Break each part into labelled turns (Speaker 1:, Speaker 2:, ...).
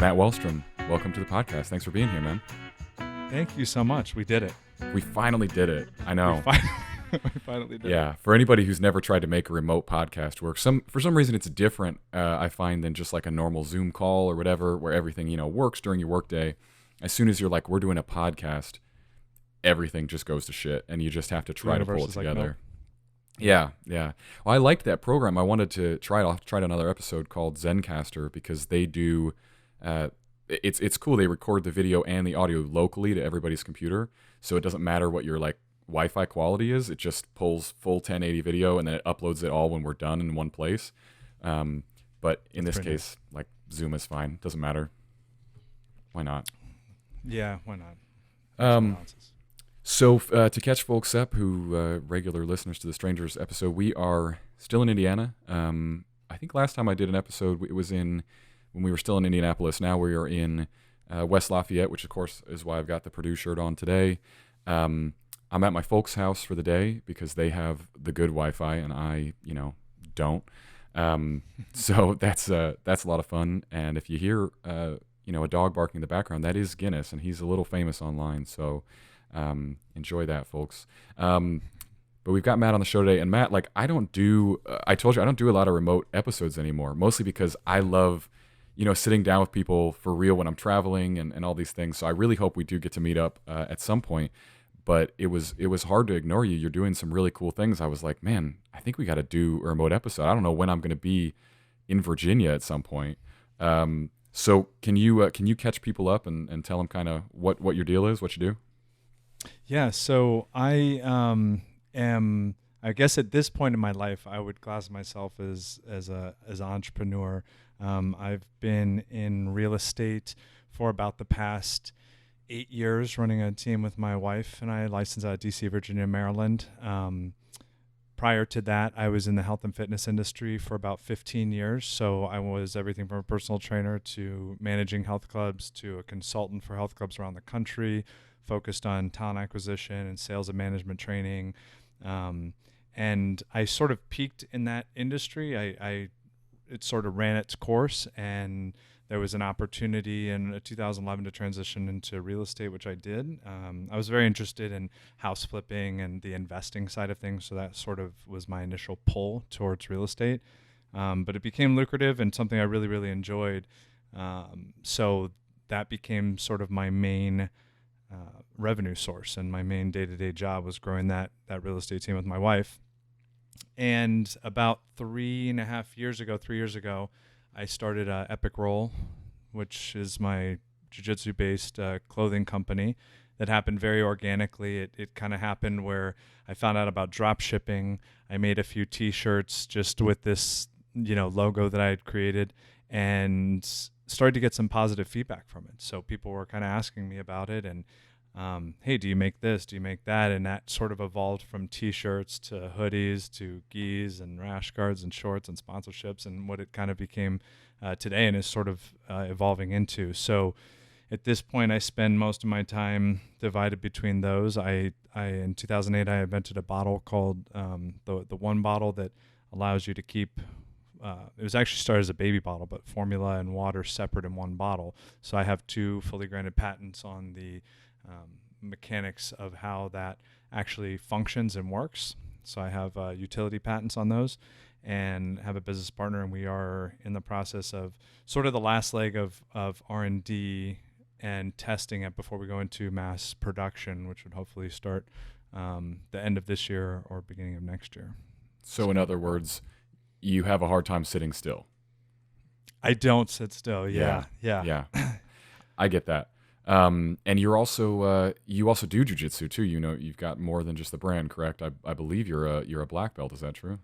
Speaker 1: Matt Wahlstrom, welcome to the podcast. Thanks for being here, man.
Speaker 2: Thank you so much. We did it.
Speaker 1: We finally did it. I know.
Speaker 2: We finally did it.
Speaker 1: Yeah, for anybody who's never tried to make a remote podcast work, for some reason it's different, I find, than just like a normal Zoom call or whatever, where everything, works during your workday. As soon as you're like, we're doing a podcast, everything just goes to shit, and you just have to try to pull it together.
Speaker 2: Like, nope.
Speaker 1: Yeah. Well, I liked that program. I wanted to try it. I'll try another episode called Zencaster because they do. It's cool. They record the video and the audio locally to everybody's computer, so it doesn't matter what your like Wi-Fi quality is. It just pulls full 1080 video and then it uploads it all when we're done in one place. But in this case, like Zoom is fine. Doesn't matter. Why not?
Speaker 2: Yeah, why not?
Speaker 1: So to catch folks up who regular listeners to the Strangers episode, we are still in Indiana. I think last time I did an episode, it was when we were still in Indianapolis. Now we are in West Lafayette, which of course is why I've got the Purdue shirt on today. I'm at my folks' house for the day because they have the good Wi-Fi and I, don't. So that's a lot of fun. And if you hear, a dog barking in the background, that is Guinness, and he's a little famous online. So enjoy that, folks. But we've got Matt on the show today, and Matt, I told you I don't do a lot of remote episodes anymore, mostly because I love, sitting down with people for real when I'm traveling and all these things. So I really hope we do get to meet up at some point. But it was hard to ignore you. You're doing some really cool things. I was like, man, I think we got to do a remote episode. I don't know when I'm going to be in Virginia at some point. So can you catch people up and tell them kind of what your deal is, what you do?
Speaker 2: Yeah. So I am. I guess at this point in my life, I would class myself as an entrepreneur. I've been in real estate for about the past 8 years, running a team with my wife and I, licensed out of DC, Virginia, Maryland. Prior to that, I was in the health and fitness industry for about 15 years. So I was everything from a personal trainer to managing health clubs to a consultant for health clubs around the country, focused on talent acquisition and sales and management training. And I sort of peaked in that industry. It sort of ran its course, and there was an opportunity in 2011 to transition into real estate, which I did. I was very interested in house flipping and the investing side of things, so that sort of was my initial pull towards real estate. But it became lucrative and something I really, really enjoyed. So that became sort of my main revenue source, and my main day-to-day job was growing that real estate team with my wife. And about 3 years ago, I started Epic Roll, which is my jiu-jitsu based clothing company. That happened very organically. It kind of happened where I found out about drop shipping. I made a few t-shirts just with this, logo that I had created, and started to get some positive feedback from it. So people were kind of asking me about it, and hey, do you make this? Do you make that? And that sort of evolved from t-shirts to hoodies to gis and rash guards and shorts and sponsorships, and what it kind of became today and is sort of evolving into. So at this point, I spend most of my time divided between those. In 2008, I invented a bottle called the One Bottle that allows you to keep it was actually started as a baby bottle, but formula and water separate in one bottle. So I have 2 fully granted patents on the mechanics of how that actually functions and works. So I have utility patents on those, and have a business partner, and we are in the process of sort of the last leg of R&D and testing it before we go into mass production, which would hopefully start the end of this year or beginning of next year.
Speaker 1: So in other words, you have a hard time sitting still.
Speaker 2: I don't sit still. Yeah.
Speaker 1: I get that. And you also do jiu-jitsu too. You've got more than just the brand, correct? I believe you're a black belt. Is that true?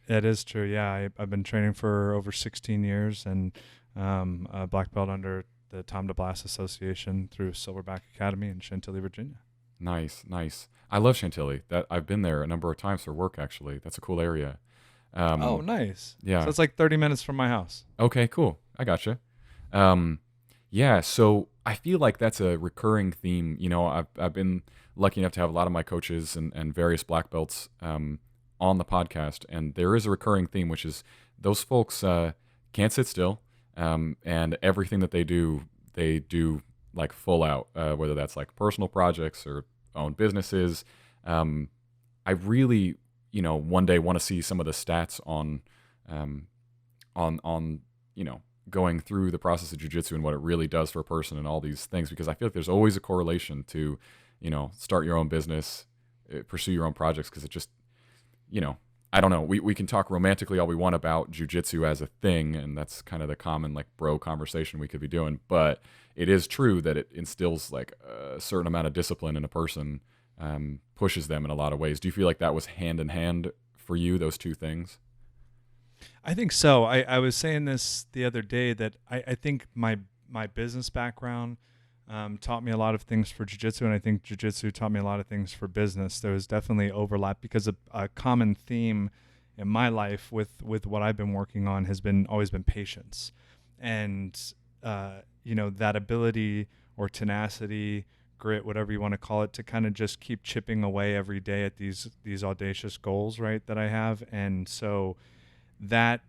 Speaker 2: It is true. Yeah. I've been training for over 16 years, and a black belt under the Tom DeBlass Association through Silverback Academy in Chantilly, Virginia.
Speaker 1: Nice. I love Chantilly. I've been there a number of times for work, actually. That's a cool area.
Speaker 2: Oh, nice.
Speaker 1: Yeah.
Speaker 2: So it's like 30 minutes from my house.
Speaker 1: Okay, cool. I gotcha. Yeah, so I feel like that's a recurring theme. I've been lucky enough to have a lot of my coaches and various black belts on the podcast, and there is a recurring theme, which is those folks can't sit still. and everything that they do like full out, whether that's like personal projects or own businesses. I really, one day want to see some of the stats on going through the process of jiu-jitsu and what it really does for a person and all these things, because I feel like there's always a correlation to, start your own business, pursue your own projects, because it just, I don't know. We can talk romantically all we want about jiu-jitsu as a thing, and that's kind of the common like bro conversation we could be doing. But it is true that it instills like a certain amount of discipline in a person, pushes them in a lot of ways. Do you feel like that was hand in hand for you, those two things?
Speaker 2: I think so. I was saying this the other day that I think my business background taught me a lot of things for jiu-jitsu, and I think jiu-jitsu taught me a lot of things for business. There was definitely overlap, because a common theme in my life with what I've been working on has always been patience, and that ability or tenacity, grit, whatever you want to call it, to kind of just keep chipping away every day at these audacious goals, right, that I have. And so that,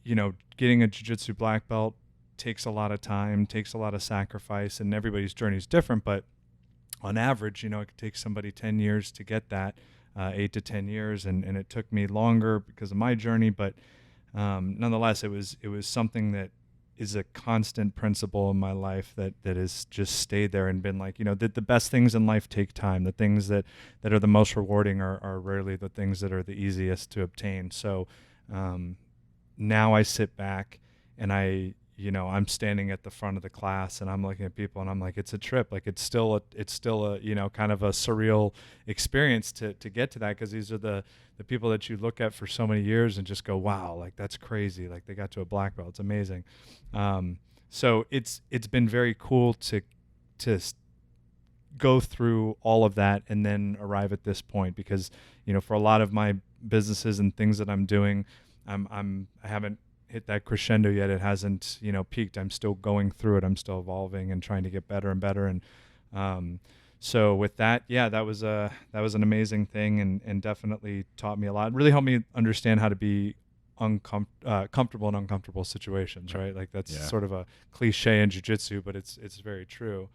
Speaker 2: getting a jiu-jitsu black belt takes a lot of time, takes a lot of sacrifice, and everybody's journey is different. But on average, it could take somebody 10 years to get that, 8 to 10 years. And it took me longer because of my journey. But nonetheless, it was something that is a constant principle in my life that has just stayed there and been like, the best things in life take time. The things that are the most rewarding are rarely the things that are the easiest to obtain. So now I sit back and I'm standing at the front of the class and I'm looking at people and I'm like, it's a trip. Like it's still a kind of a surreal experience to get to that, because these are the people that you look at for so many years and just go, wow, like that's crazy. Like they got to a black belt. It's amazing. So it's been very cool to go through all of that and then arrive at this point, because, for a lot of my businesses and things that I'm doing, I haven't hit that crescendo yet. It hasn't, peaked. I'm still going through it. I'm still evolving and trying to get better and better. And so with that, yeah, that was an amazing thing, and definitely taught me a lot. It really helped me understand how to be comfortable in uncomfortable situations, right? Like that's sort of a cliche in jiu-jitsu, but it's very true.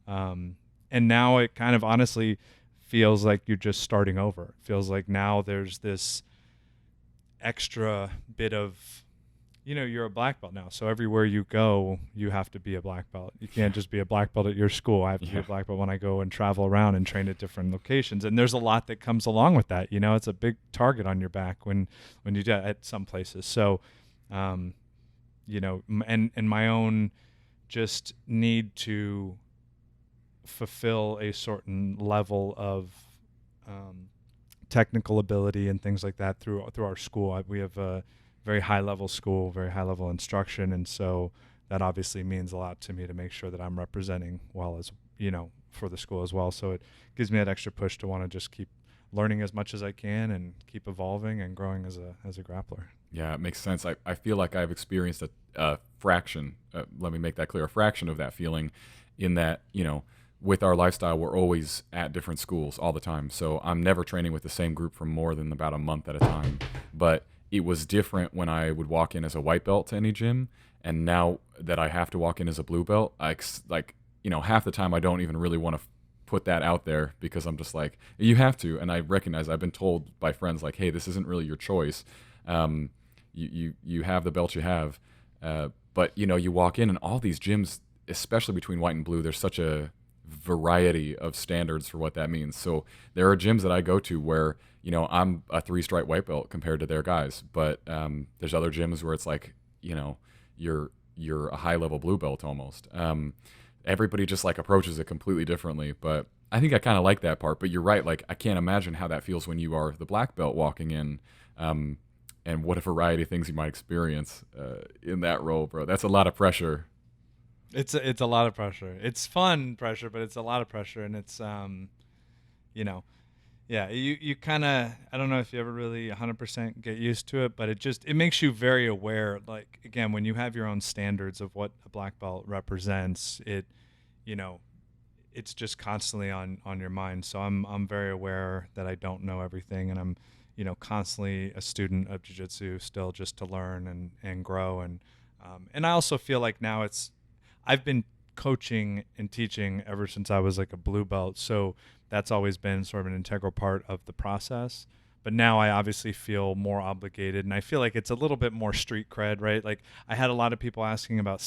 Speaker 2: And now it kind of honestly feels like you're just starting over. It feels like now there's this extra bit of, you're a black belt now. So everywhere you go, you have to be a black belt. You can't just be a black belt at your school. I have to be a black belt when I go and travel around and train at different locations. And there's a lot that comes along with that. It's a big target on your back when you do at some places. So, and my own just need to fulfill a certain level of technical ability and things like that through our school. We have a very high level school, very high level instruction, and so that obviously means a lot to me to make sure that I'm representing well, as for the school as well. So it gives me that extra push to want to just keep learning as much as I can and keep evolving and growing as a grappler.
Speaker 1: Yeah, it makes sense. I feel like I've experienced a fraction, let me make that clear, a fraction of that feeling, in that, with our lifestyle, we're always at different schools all the time. So I'm never training with the same group for more than about a month at a time. But it was different when I would walk in as a white belt to any gym. And now that I have to walk in as a blue belt, half the time I don't even really want to put that out there, because I'm just like, you have to. And I recognize I've been told by friends like, hey, this isn't really your choice. You have the belt you have. But, you walk in and all these gyms, especially between white and blue, there's such a variety of standards for what that means. So there are gyms that I go to where, I'm a 3-stripe white belt compared to their guys. But there's other gyms where it's like, you're a high-level blue belt almost. Everybody just like approaches it completely differently. But I think I kind of like that part. But you're right. Like, I can't imagine how that feels when you are the black belt walking in, and what a variety of things you might experience in that role, bro. That's a lot of pressure.
Speaker 2: It's a lot of pressure. It's fun pressure, but it's a lot of pressure, and it's you kind of, I don't know if you ever really 100% get used to it, but it makes you very aware. Like, again, when you have your own standards of what a black belt represents, it's just constantly on your mind. So I'm very aware that I don't know everything, and I'm constantly a student of jiu-jitsu still, just to learn and grow. And And I also feel like now I've been coaching and teaching ever since I was like a blue belt. So that's always been sort of an integral part of the process. But now I obviously feel more obligated, and I feel like it's a little bit more street cred, right? Like I had a lot of people asking about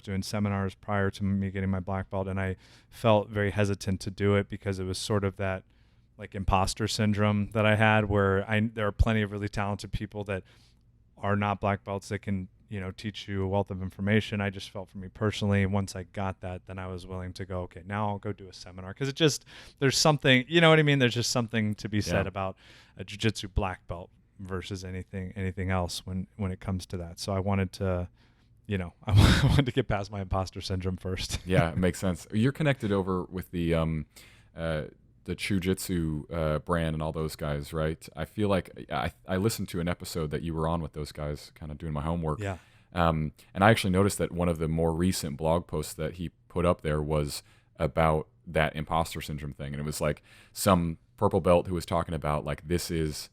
Speaker 2: doing seminars prior to me getting my black belt, and I felt very hesitant to do it because it was sort of that like imposter syndrome that I had, where there are plenty of really talented people that are not black belts that can, teach you a wealth of information. I just felt for me personally, once I got that, then I was willing to go, okay, now I'll go do a seminar. Cause there's something, you know what I mean? There's just something to be said about a jiu-jitsu black belt versus anything else when it comes to that. So I wanted to, I wanted to get past my imposter syndrome first.
Speaker 1: Yeah, it makes sense. You're connected over with the Jiu-Jitsu brand and all those guys, right? I feel like I listened to an episode that you were on with those guys, kind of doing my homework.
Speaker 2: Yeah.
Speaker 1: And I actually noticed that one of the more recent blog posts that he put up there was about that imposter syndrome thing. And it was like some purple belt who was talking about like, this is,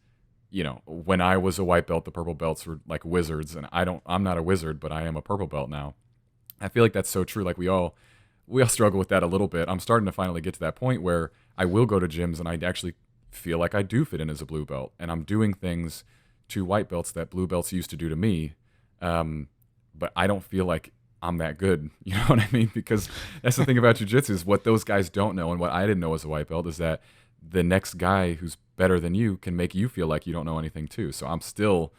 Speaker 1: when I was a white belt, the purple belts were like wizards, and I'm not a wizard, but I am a purple belt now. I feel like that's so true. Like we all struggle with that a little bit. I'm starting to finally get to that point where I will go to gyms and I actually feel like I do fit in as a blue belt, and I'm doing things to white belts that blue belts used to do to me. But I don't feel like I'm that good. You know what I mean? Because that's the thing about jiu-jitsu is what those guys don't know, and what I didn't know as a white belt is that the next guy who's better than you can make you feel like you don't know anything too. So I'm still,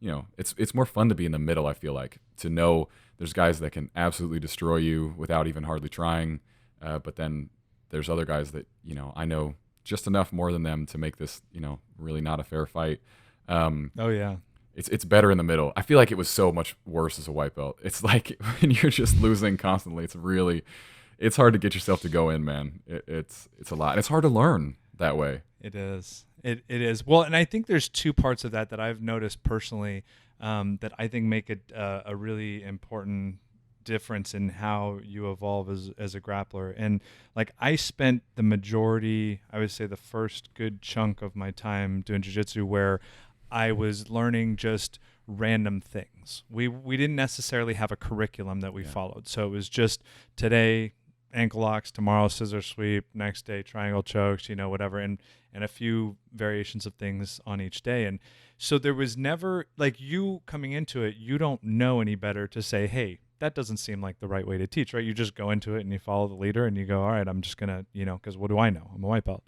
Speaker 1: it's more fun to be in the middle, I feel like, to know there's guys that can absolutely destroy you without even hardly trying. But then there's other guys that, I know just enough more than them to make this, really not a fair fight.
Speaker 2: Oh yeah.
Speaker 1: It's better in the middle. I feel like it was so much worse as a white belt. It's like when you're just losing constantly, it's hard to get yourself to go in, man. It's a lot. And it's hard to learn that way.
Speaker 2: It is. It is. Well, and I think there's two parts of that I've noticed personally that I think make it a really important difference in how you evolve as a grappler. And like I spent the majority, I would say the first good chunk of my time doing jiu-jitsu where I was learning just random things. We didn't necessarily have a curriculum that we followed. So it was just today ankle locks, tomorrow scissor sweep, next day triangle chokes, whatever, and a few variations of things on each day. And so there was never, like, you coming into it, you don't know any better to say, hey, that doesn't seem like the right way to teach, right? You just go into it and you follow the leader and you go, all right, I'm just gonna, because what do I know? I'm a white belt.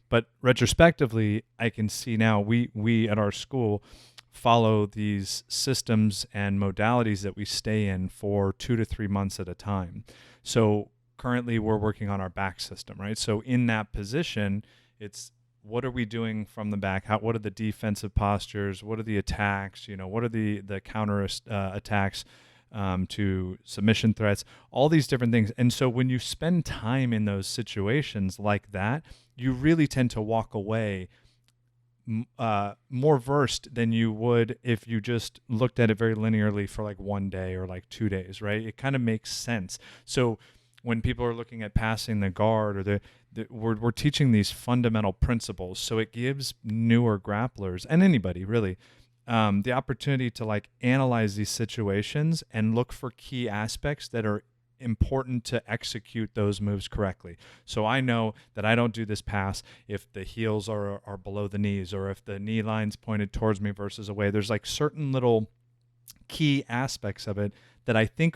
Speaker 2: But retrospectively, I can see now we at our school follow these systems and modalities that we stay in for 2 to 3 months at a time. So currently we're working on our back system, right? So in that position, it's what are we doing from the back? What are the defensive postures? What are the attacks? What are the counter attacks to submission threats? All these different things. And so when you spend time in those situations like that, you really tend to walk away more versed than you would if you just looked at it very linearly for like 1 day or like 2 days, right? It kind of makes sense. So when people are looking at passing the guard or we're teaching these fundamental principles. So it gives newer grapplers and anybody really the opportunity to like analyze these situations and look for key aspects that are important to execute those moves correctly. So I know that I don't do this pass if the heels are below the knees or if the knee line's pointed towards me versus away. There's like certain little key aspects of it that I think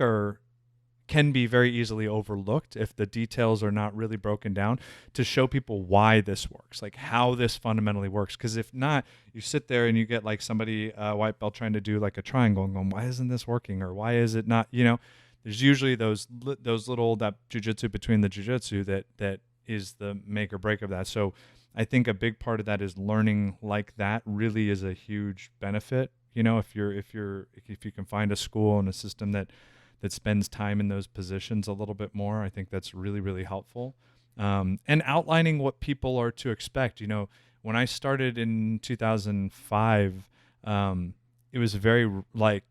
Speaker 2: can be very easily overlooked if the details are not really broken down to show people why this works, like how this fundamentally works. Because if not, you sit there and you get like somebody white belt trying to do like a triangle and going, why isn't this working? Or why is it not, there's usually those little, that jujitsu between the jujitsu that is the make or break of that. So I think a big part of that is learning like that really is a huge benefit. If you can find a school and a system that spends time in those positions a little bit more, I think that's really, really helpful. And outlining what people are to expect. When I started in 2005, it was very like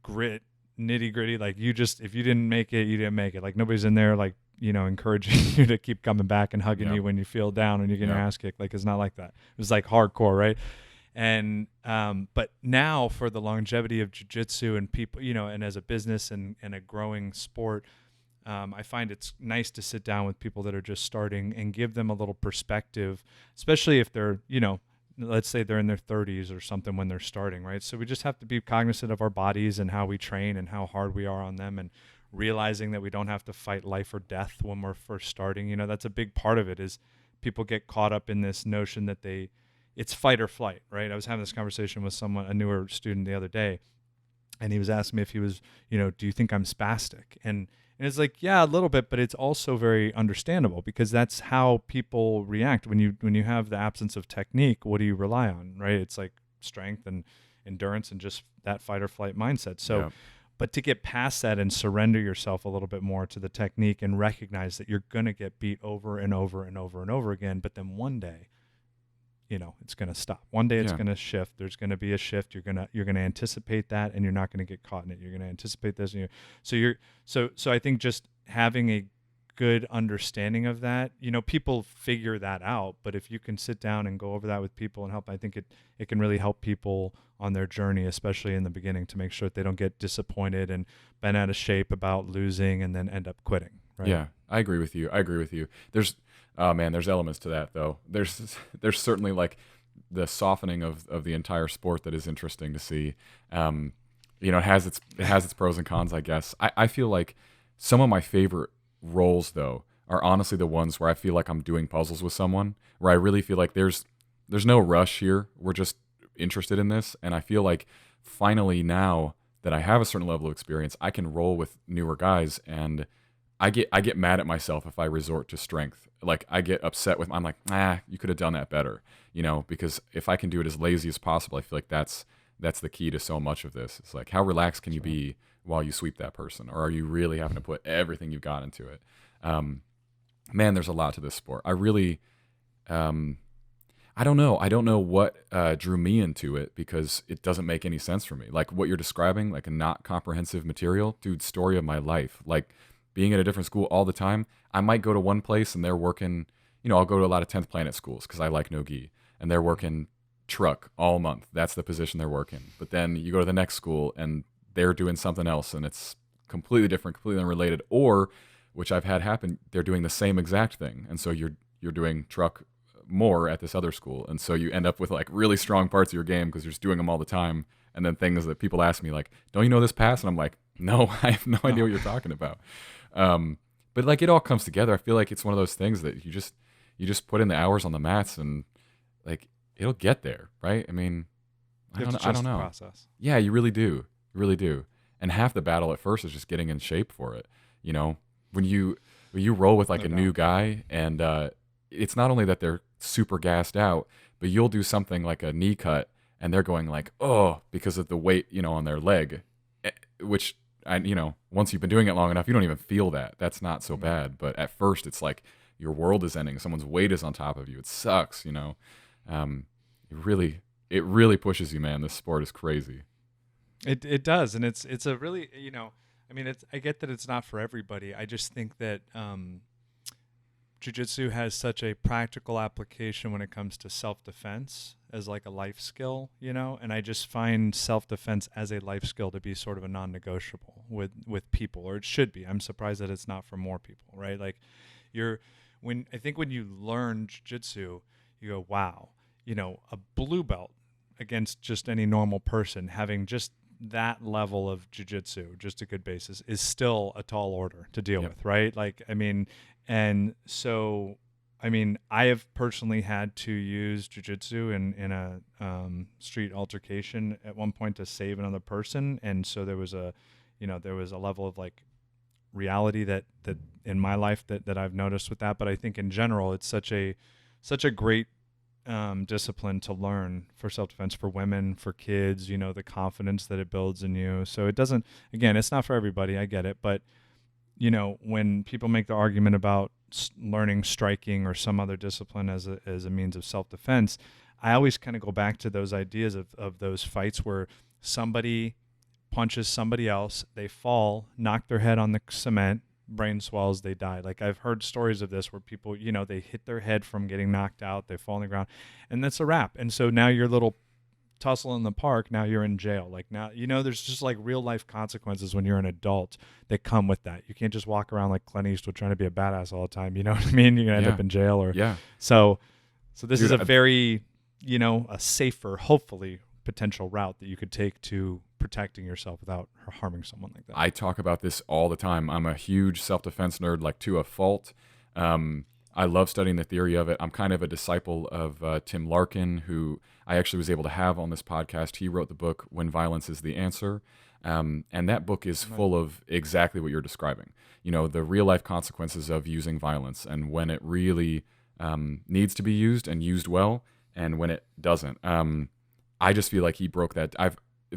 Speaker 2: nitty gritty. Like if you didn't make it, you didn't make it. Like nobody's in there like, encouraging you to keep coming back and hugging you when you feel down and you're getting your ass kicked. Like it's not like that. It was like hardcore, right? But now for the longevity of jiu-jitsu and people, and as a business and a growing sport, I find it's nice to sit down with people that are just starting and give them a little perspective, especially if they're, let's say they're in their 30s or something when they're starting, right? So we just have to be cognizant of our bodies and how we train and how hard we are on them, and realizing that we don't have to fight life or death when we're first starting. That's a big part of it, is people get caught up in this notion that it's fight or flight, right? I was having this conversation with a newer student the other day, and he was asking me if he was, do you think I'm spastic? And it's like, yeah, a little bit, but it's also very understandable, because that's how people react when you have the absence of technique. What do you rely on, right? It's like strength and endurance and just that fight or flight mindset. So,
Speaker 1: Yeah.
Speaker 2: but to get past that and surrender yourself a little bit more to the technique and recognize that you're going to get beat over and over and over and over again, but then one day, it's going to stop. One day it's
Speaker 1: Yeah.
Speaker 2: going to shift. There's going to be a shift. You're going to anticipate that, and you're not going to get caught in it. You're going to anticipate this. So I think just having a good understanding of that, people figure that out, but if you can sit down and go over that with people and help, I think it can really help people on their journey, especially in the beginning, to make sure that they don't get disappointed and bent out of shape about losing and then end up quitting. Right?
Speaker 1: Yeah, I agree with you. There's elements to that though. There's certainly like the softening of the entire sport that is interesting to see. It has its pros and cons, I guess. I feel like some of my favorite roles though are honestly the ones where I feel like I'm doing puzzles with someone, where I really feel like there's no rush here. We're just interested in this, and I feel like finally now that I have a certain level of experience, I can roll with newer guys, and I get mad at myself if I resort to strength. Like I get upset I'm like, you could have done that better, because if I can do it as lazy as possible, I feel like that's the key to so much of this. It's like, how relaxed can you be while you sweep that person, or are you really having to put everything you've got into it? Man, there's a lot to this sport. I really, I don't know what drew me into it, because it doesn't make any sense for me. Like what you're describing, like a not comprehensive material, dude, story of my life. Like being at a different school all the time, I might go to one place and they're working, I'll go to a lot of 10th Planet schools because I like no-gi, and they're working truck all month. That's the position they're working. But then you go to the next school and they're doing something else, and it's completely different, completely unrelated. Or, which I've had happen, they're doing the same exact thing. And so you're doing truck more at this other school. And so you end up with like really strong parts of your game because you're just doing them all the time. And then things that people ask me like, don't you know this pass? And I'm like, no, I have no idea what you're talking about. But like it all comes together. I feel like it's one of those things that you just put in the hours on the mats, and like it'll get there, right? I mean, I don't know.
Speaker 2: Process.
Speaker 1: Yeah, you really do. You really do. And half the battle at first is just getting in shape for it. When you roll with like a new guy, and it's not only that they're super gassed out, but you'll do something like a knee cut and they're going like, oh, because of the weight, on their leg, which once you've been doing it long enough, you don't even feel that. That's not so bad. But at first it's like your world is ending. Someone's weight is on top of you. It sucks, it really pushes you, man. This sport is crazy.
Speaker 2: It does. And it's a really, I get that it's not for everybody. I just think that jiu-jitsu has such a practical application when it comes to self-defense as like a life skill, and I just find self-defense as a life skill to be sort of a non-negotiable with people, or it should be. I'm surprised that it's not for more people, right? Like when you learn jiu-jitsu, you go, wow, a blue belt against just any normal person having just that level of jiu-jitsu, just a good basis, is still a tall order to deal with, right? Like, and so, I have personally had to use jiu-jitsu in a street altercation at one point to save another person, and so there was a level of like reality that in my life that I've noticed with that. But I think in general, it's such a great discipline to learn for self-defense, for women, for kids, the confidence that it builds in you. So it doesn't, again, it's not for everybody. I get it. But, when people make the argument about learning striking or some other discipline as a means of self-defense, I always kind of go back to those ideas of those fights where somebody punches somebody else, they fall, knock their head on the cement, brain swells, they die. Like I've heard stories of this where people, they hit their head from getting knocked out, they fall on the ground, and that's a wrap. And so now your little tussle in the park, now you're in jail. Like now, there's just like real life consequences when you're an adult that come with that. You can't just walk around like Clint Eastwood trying to be a badass all the time. You know what I mean? You're going to end up in jail or, so this
Speaker 1: Dude,
Speaker 2: is a very, a safer, hopefully potential route that you could take to protecting yourself without harming someone like that.
Speaker 1: I talk about this all the time. I'm a huge self-defense nerd, like to a fault. I love studying the theory of it. I'm kind of a disciple of Tim Larkin, who I actually was able to have on this podcast. He wrote the book When Violence is the Answer. And that book is full of exactly what you're describing. The real life consequences of using violence and when it really needs to be used and used well and when it doesn't. I just feel like he broke that.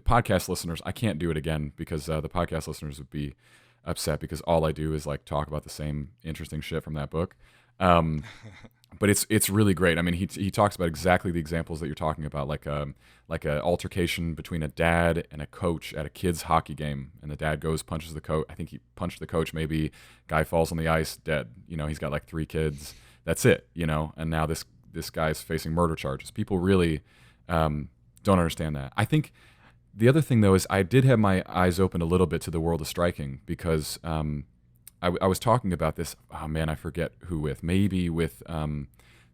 Speaker 1: Podcast listeners, I can't do it again because the podcast listeners would be upset because all I do is like talk about the same interesting shit from that book. But it's really great. I mean, he talks about exactly the examples that you're talking about, like a altercation between a dad and a coach at a kid's hockey game, and the dad punches the coach. I think he punched the coach. Maybe guy falls on the ice dead. He's got like 3 kids. That's it. And now this guy's facing murder charges. People really don't understand that. I think the other thing though is I did have my eyes open a little bit to the world of striking because I was talking about this, oh man, I forget who with, maybe with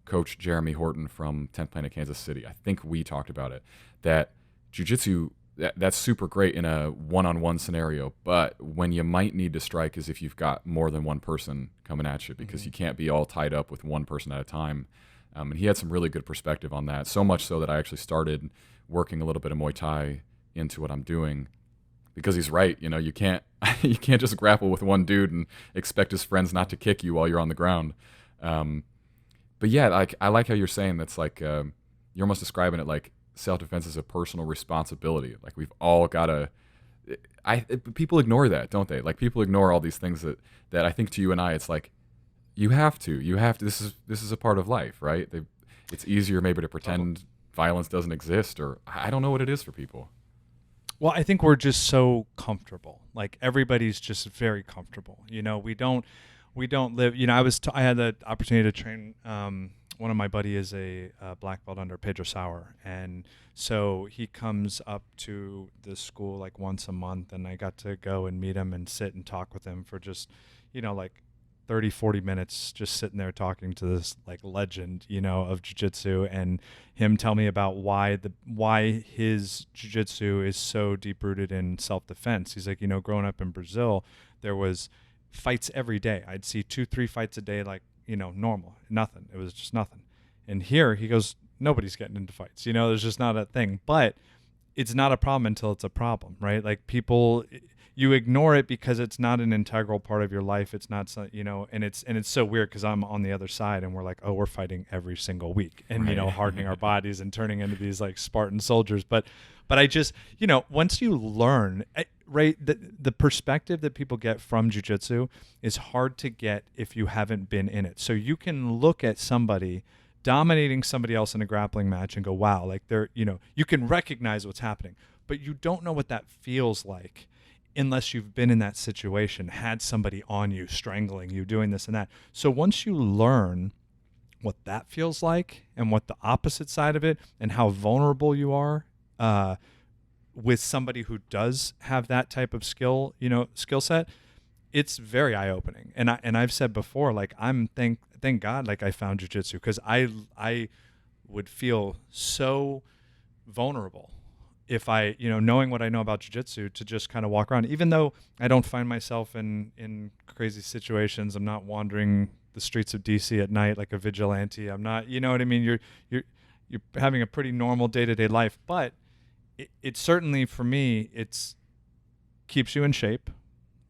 Speaker 1: Coach Jeremy Horton from 10th Planet Kansas City. I think we talked about it, that jiu-jitsu, that's super great in a one-on-one scenario, but when you might need to strike is if you've got more than one person coming at you because you can't be all tied up with one person at a time. And he had some really good perspective on that, so much so that I actually started working a little bit of Muay Thai into what I'm doing. Because he's right, you can't just grapple with one dude and expect his friends not to kick you while you're on the ground. But yeah, like I like how you're saying that's like you're almost describing it like self-defense is a personal responsibility. Like we've all got to. People ignore that, don't they? Like people ignore all these things that I think to you and I, it's like you have to. This is a part of life, right? It's easier maybe to pretend violence doesn't exist, or I don't know what it is for people.
Speaker 2: Well, I think we're just so comfortable. Like everybody's just very comfortable. We don't live. I had the opportunity to train. One of my buddy is a black belt under Pedro Sauer, and so he comes up to the school like once a month, and I got to go and meet him and sit and talk with him for just, like 30-40 minutes, just sitting there talking to this like legend, of jiu-jitsu, and him tell me about why his jiu-jitsu is so deep rooted in self-defense. He's like, growing up in Brazil, there was fights every day. I'd see 2-3 fights a day, like, normal, nothing. It was just nothing. And here he goes, nobody's getting into fights. There's just not a thing, but it's not a problem until it's a problem, right? Like people, you ignore it because it's not an integral part of your life. It's not, and it's so weird because I'm on the other side and we're like, oh, we're fighting every single week and,
Speaker 1: right.
Speaker 2: Hardening our bodies and turning into these like Spartan soldiers. But I just, once you learn, right, the perspective that people get from jiu-jitsu is hard to get if you haven't been in it. So you can look at somebody dominating somebody else in a grappling match and go, wow, like you can recognize what's happening, but you don't know what that feels like unless you've been in that situation, had somebody on you, strangling you, doing this and that. So once you learn what that feels like and what the opposite side of it and how vulnerable you are with somebody who does have that type of skill set, it's very eye-opening. And I've said before, like thank God, like I found jiu-jitsu, because I would feel so vulnerable if I, knowing what I know about jiu-jitsu, to just kind of walk around, even though I don't find myself in crazy situations. I'm not wandering the streets of DC at night like a vigilante. I'm not, you know what I mean? You're having a pretty normal day-to-day life, but it certainly, for me, it's keeps you in shape,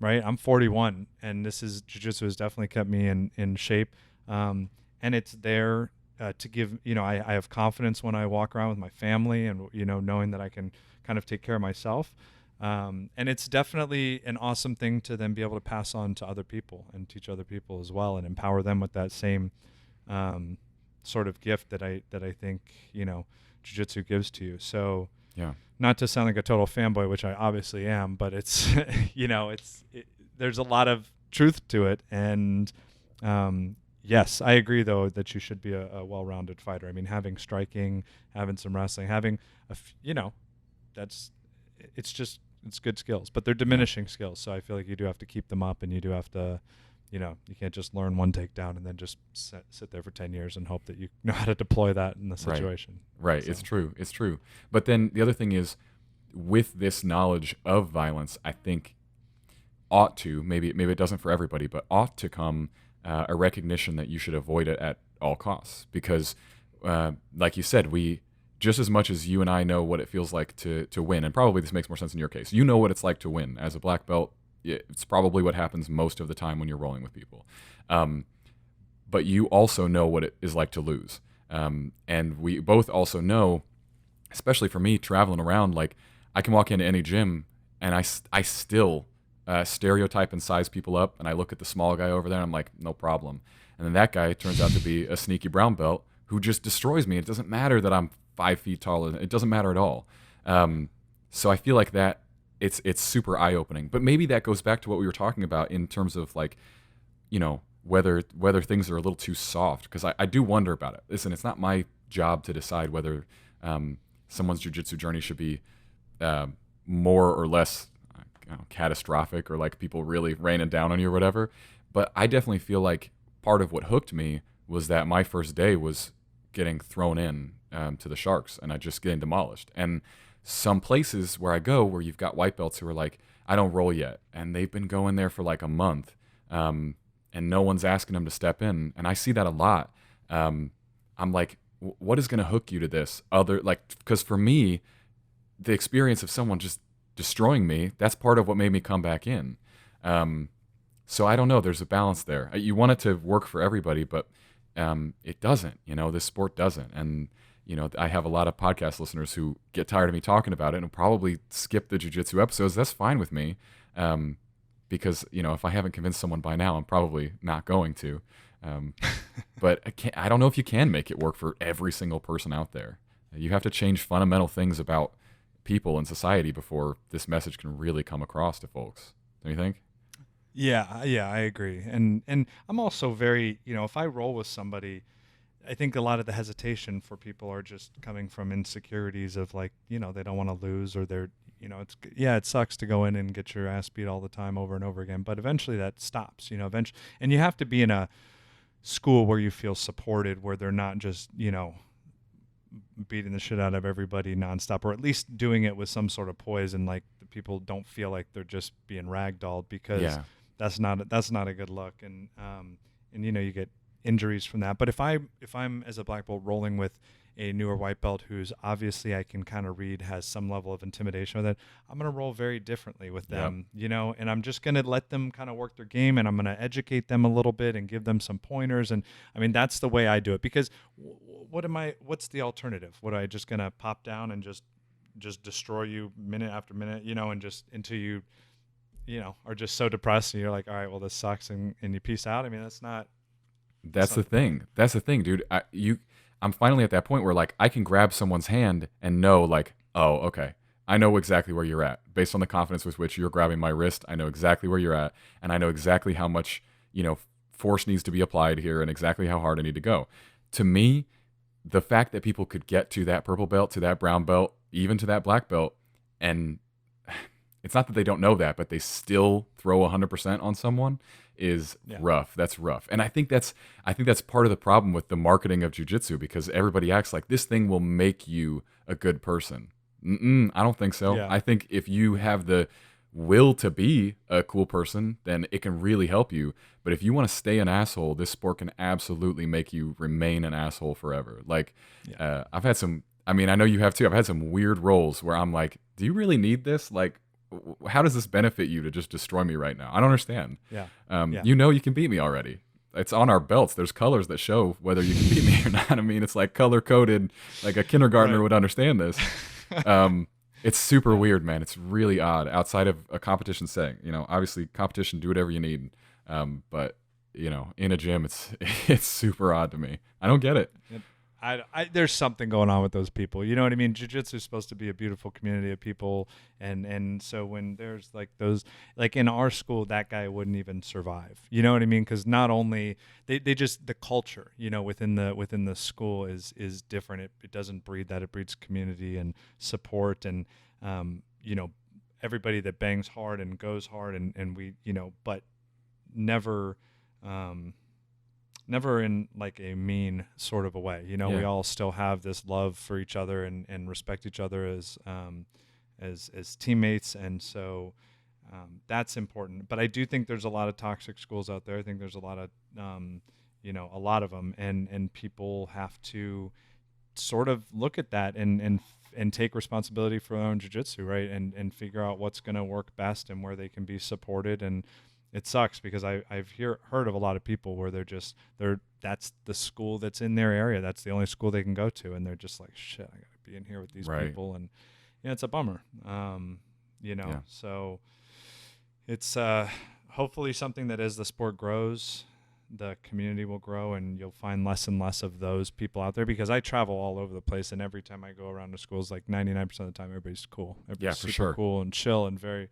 Speaker 2: right? I'm 41, and jiu-jitsu has definitely kept me in shape. And it's there to give, I have confidence when I walk around with my family and, knowing that I can kind of take care of myself. And it's definitely an awesome thing to then be able to pass on to other people and teach other people as well and empower them with that same sort of gift that I think, jiu-jitsu gives to you. So
Speaker 1: yeah,
Speaker 2: not to sound like a total fanboy, which I obviously am, but it's, there's a lot of truth to it. And, Yes, I agree though that you should be a well-rounded fighter. I mean, having striking, having some wrestling, having that's it's just it's good skills, but they're
Speaker 1: Yeah.
Speaker 2: diminishing skills. So I feel like you do have to keep them up, and you do have to, you can't just learn one takedown and then just sit there for 10 years and hope that you know how to deploy that in the
Speaker 1: Right.
Speaker 2: situation.
Speaker 1: Right.
Speaker 2: So
Speaker 1: It's true. It's true. But then the other thing is, with this knowledge of violence, I think ought to, maybe it doesn't for everybody, but ought to come a recognition that you should avoid it at all costs. Because, like you said, we just as much as you and I know what it feels like to win, and probably this makes more sense in your case. You know what it's like to win as a black belt. It's probably what happens most of the time when you're rolling with people. But you also know what it is like to lose. And we both also know, especially for me traveling around, like I can walk into any gym and I still stereotype and size people up, and I look at the small guy over there and I'm like, no problem. And then that guy turns out to be a sneaky brown belt who just destroys me. It doesn't matter that I'm 5 feet taller. It doesn't matter at all. So I feel like that it's super eye opening. But maybe that goes back to what we were talking about in terms of like, whether things are a little too soft, because I do wonder about it. Listen, it's not my job to decide whether someone's jiu-jitsu journey should be more or less catastrophic, or like people really raining down on you or whatever. But I definitely feel like part of what hooked me was that my first day was getting thrown in to the Sharks, and I just getting demolished. And some places where I go where you've got white belts who are like, I don't roll yet, and they've been going there for like a month, and no one's asking them to step in. And I see that a lot. I'm like, what is going to hook you to this? Because for me, the experience of someone just destroying me, that's part of what made me come back in. So I don't know. There's a balance there. You want it to work for everybody, but it doesn't. This sport doesn't. And I have a lot of podcast listeners who get tired of me talking about it and probably skip the jiu-jitsu episodes. That's fine with me, because if I haven't convinced someone by now, I'm probably not going to. But I don't know if you can make it work for every single person out there. You have to change fundamental things about people and society before this message can really come across to folks. Don't you think?
Speaker 2: yeah, I agree. And I'm also very, if I roll with somebody, I think a lot of the hesitation for people are just coming from insecurities of like, they don't want to lose, or they're, it sucks to go in and get your ass beat all the time over and over again, but eventually that stops, eventually. And you have to be in a school where you feel supported, where they're not just, beating the shit out of everybody nonstop, or at least doing it with some sort of poise, and like the people don't feel like they're just being ragdolled, because
Speaker 1: Yeah.
Speaker 2: that's not a good look. And you get injuries from that. But if I'm as a black belt rolling with a newer white belt who's obviously I can kind of read has some level of intimidation with it, I'm going to roll very differently with them, and I'm just going to let them kind of work their game, and I'm going to educate them a little bit and give them some pointers. And I mean, that's the way I do it, because what's the alternative? What, am I just going to pop down and just destroy you minute after minute, and just until you, are just so depressed and you're like, all right, well, this sucks, and you peace out. I mean,
Speaker 1: That's the thing. That's the thing, dude. I'm finally at that point where like I can grab someone's hand and know like, oh, okay, I know exactly where you're at based on the confidence with which you're grabbing my wrist. I know exactly where you're at, and I know exactly how much force needs to be applied here, and exactly how hard I need to go. To me, the fact that people could get to that purple belt, to that brown belt, even to that black belt, and it's not that they don't know that, but they still throw 100% on someone is rough. That's rough. And I think that's part of the problem with the marketing of jiu-jitsu, because everybody acts like this thing will make you a good person. I don't think so.
Speaker 2: Yeah.
Speaker 1: I think if you have the will to be a cool person, then it can really help you. But if you want to stay an asshole, this sport can absolutely make you remain an asshole forever. Like, I've had some, I mean, I know you have too. I've had some weird rolls where I'm like, do you really need this? Like, how does this benefit you to just destroy me right now? I don't understand. You can beat me already. It's on our belts. There's colors that show whether you can beat me or not. I mean, it's like color coded, like a kindergartner would understand this. It's super weird, man. It's really odd outside of a competition setting. Obviously competition, do whatever you need. But in a gym, it's super odd to me. I don't get it.
Speaker 2: there's something going on with those people. You know what I mean? Jiu-jitsu is supposed to be a beautiful community of people, and so when there's like those, like in our school, that guy wouldn't even survive. You know what I mean? Because not only they just the culture, within the school is different. It doesn't breed that. It breeds community and support, and everybody that bangs hard and goes hard, and we, but never. Never in like a mean sort of a way. We all still have this love for each other and respect each other as teammates. And so that's important. But I do think there's a lot of toxic schools out there. I think there's a lot of, a lot of them, and people have to sort of look at that and take responsibility for their own jiu-jitsu, right? And figure out what's going to work best and where they can be supported. And it sucks because I've heard of a lot of people where that's the school that's in their area. That's the only school they can go to. And they're just like, shit, I got to be in here with these people. And it's a bummer. So it's hopefully something that as the sport grows, the community will grow and you'll find less and less of those people out there, because I travel all over the place. And every time I go around to schools, like 99% of the time, everybody's cool. Everybody's super cool and chill and very,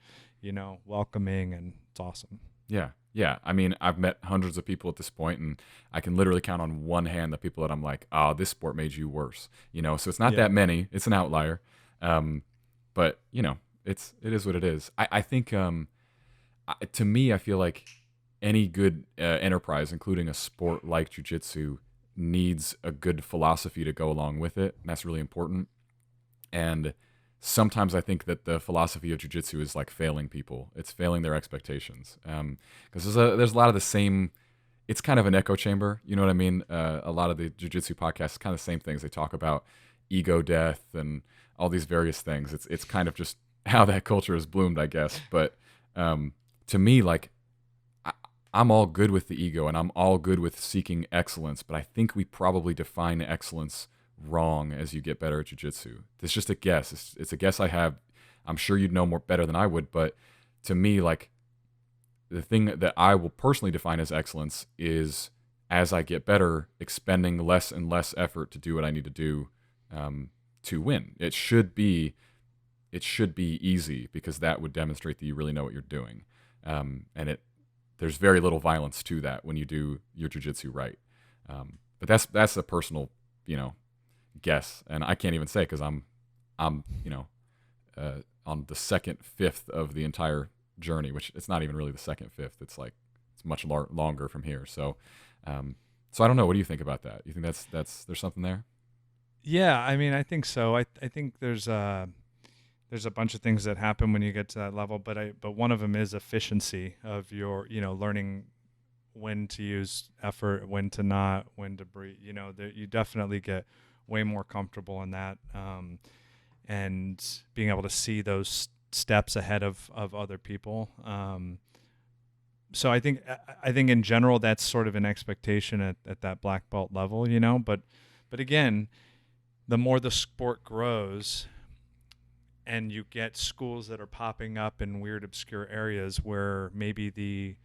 Speaker 2: welcoming, and it's awesome.
Speaker 1: Yeah. Yeah. I mean, I've met hundreds of people at this point, and I can literally count on one hand the people that I'm like, oh, this sport made you worse. So it's not that many. It's an outlier. But it is what it is. I think, to me, I feel like any good enterprise, including a sport like jiu-jitsu, needs a good philosophy to go along with it. And that's really important. And sometimes I think that the philosophy of jiu-jitsu is like failing people. It's failing their expectations. Because there's a lot of the same, it's kind of an echo chamber. You know what I mean? A lot of the jiu-jitsu podcasts is kind of the same things. They talk about ego death and all these various things. It's kind of just how that culture has bloomed, I guess. But to me, like, I'm all good with the ego and I'm all good with seeking excellence, but I think we probably define excellence wrong as you get better at jiu-jitsu. It's just a guess. It's a guess I have. I'm sure you'd know more better than I would, but to me, like, the thing that I will personally define as excellence is, as I get better, expending less and less effort to do what I need to do to win. It should be easy, because that would demonstrate that you really know what you're doing. And there's very little violence to that when you do your jiu-jitsu right. But that's a personal, guess, and I can't even say, because I'm on the second fifth of the entire journey, which it's not even really the second fifth. It's like it's much longer from here. So I don't know. What do you think about that? You think there's something there?
Speaker 2: Yeah, I mean, I think so. I think there's a bunch of things that happen when you get to that level, but one of them is efficiency of your, learning when to use effort, when to not, when to breathe. You definitely get way more comfortable in that, and being able to see those steps ahead of other people. So I think in general that's sort of an expectation at that black belt level, but again, the more the sport grows and you get schools that are popping up in weird, obscure areas where maybe the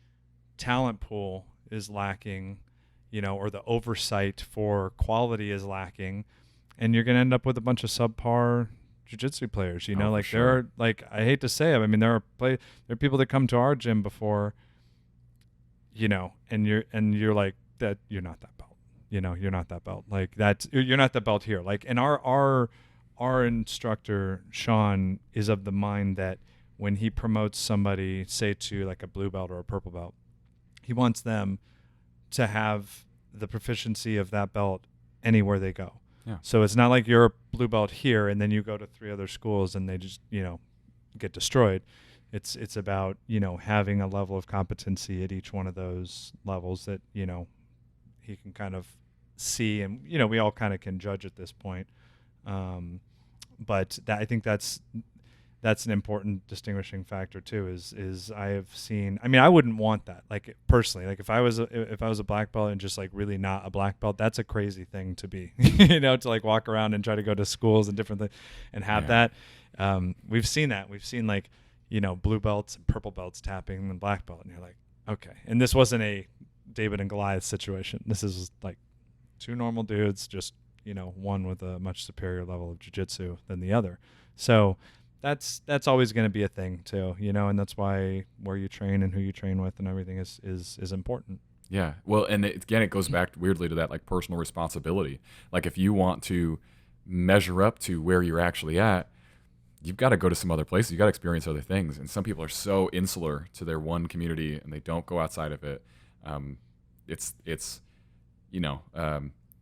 Speaker 2: talent pool is lacking, or the oversight for quality is lacking, and you're going to end up with a bunch of subpar jiu-jitsu players, like sure. There are, like, I hate to say it, I mean, there are people that come to our gym before, and you're like, that you're not that belt, you're not that belt, like that's, you're not that belt here. Like, and our instructor, Sean, is of the mind that when he promotes somebody, say to like a blue belt or a purple belt, he wants them to have the proficiency of that belt anywhere they go. Yeah. So it's not like you're a blue belt here and then you go to 3 other schools and they just, get destroyed. It's about, having a level of competency at each one of those levels that, he can kind of see, and, we all kind of can judge at this point. But I think that's an important distinguishing factor too, is I have seen, I mean, I wouldn't want that, like, personally, like if I was a black belt and just like really not a black belt, that's a crazy thing to be, to like walk around and try to go to schools and different things and have that. We've seen like, blue belts and purple belts tapping and black belt, and you're like, okay. And this wasn't a David and Goliath situation. This is like 2 normal dudes just one with a much superior level of jiu-jitsu than the other. So that's always going to be a thing too, and that's why where you train and who you train with and everything is important.
Speaker 1: Yeah. Well, and again, it goes back weirdly to that like personal responsibility. Like if you want to measure up to where you're actually at, you've got to go to some other places. You got to experience other things. And some people are so insular to their one community and they don't go outside of it. It's